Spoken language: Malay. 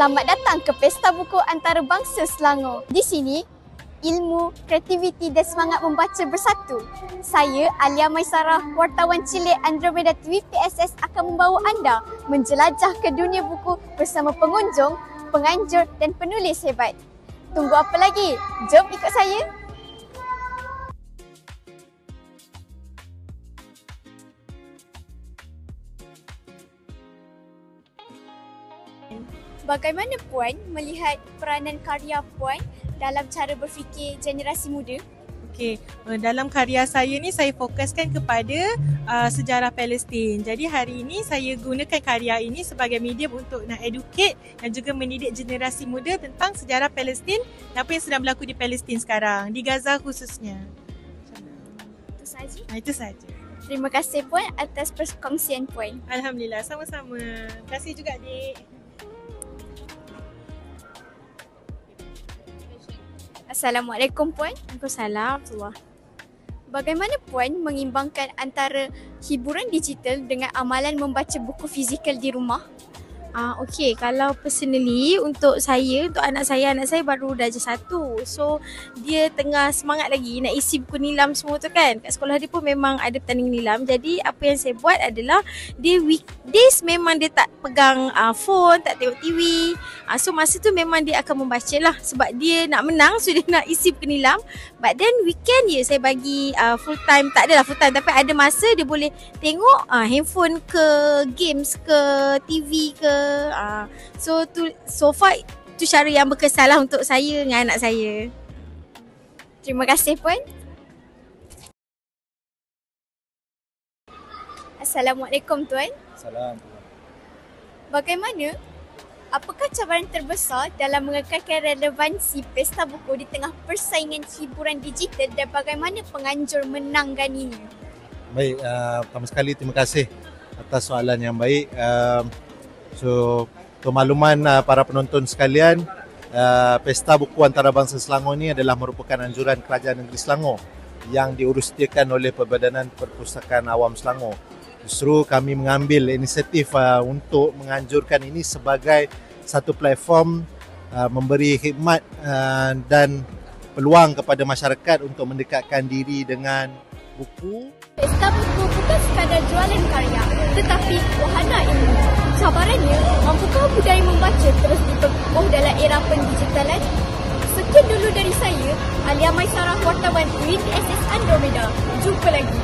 Selamat datang ke Pesta Buku Antarabangsa Selangor. Di sini, ilmu, kreativiti dan semangat membaca bersatu. Saya, Alia Maisarah, wartawan cilik Andromeda TV PSS akan membawa anda menjelajah ke dunia buku bersama pengunjung, penganjur dan penulis hebat. Tunggu apa lagi? Jom ikut saya. Bagaimana Puan melihat peranan karya Puan dalam cara berfikir generasi muda? Okey, dalam karya saya ni saya fokuskan kepada sejarah Palestin. Jadi hari ini saya gunakan karya ini sebagai medium untuk nak educate dan juga mendidik generasi muda tentang sejarah Palestin dan apa yang sedang berlaku di Palestin sekarang, di Gaza khususnya. Itu saja. Itu saja. Terima kasih Puan atas perkongsian Puan. Alhamdulillah, sama-sama. Terima kasih juga adik. Assalamualaikum Puan. Waalaikumsalam. Bagaimana Puan mengimbangkan antara hiburan digital dengan amalan membaca buku fizikal di rumah? Okey, kalau personally untuk anak saya baru darjah 1. So dia tengah semangat lagi nak isi buku nilam semua tu kan. Kat sekolah dia pun memang ada pertandingan nilam. Jadi apa yang saya buat adalah dia weekdays memang dia tak pegang phone, tak tengok TV. So masa tu memang dia akan membaca lah sebab dia nak menang, so dia nak isi buku nilam. But then weekend je saya bagi full time, tak adalah full time tapi ada masa dia boleh tengok handphone ke, games ke, TV ke. So far tu cara yang berkesan lah untuk saya dengan anak saya. Terima kasih Puan. Assalamualaikum Tuan. Assalamualaikum. Bagaimana? Apakah cabaran terbesar dalam mengekalkan relevansi Pesta Buku di tengah persaingan hiburan digital dan bagaimana penganjur menangganinya? Baik, pertama sekali terima kasih atas soalan yang baik. So, kemakluman para penonton sekalian, Pesta Buku Antarabangsa Selangor ini adalah merupakan anjuran Kerajaan Negeri Selangor yang diuruskan oleh Perbadanan Perpustakaan Awam Selangor. Justru kami mengambil inisiatif untuk menganjurkan ini sebagai satu platform memberi khidmat dan peluang kepada masyarakat untuk mendekatkan diri dengan buku. Pesta Buku bukan sekadar jualan karya tetapi wahana ilmu. Cabarannya, mampukah budaya membaca terus diperkukuh dalam era pendigitalan? Sekian dulu dari saya, Alia Maisarah, wartawan PSS Andromeda. Jumpa lagi.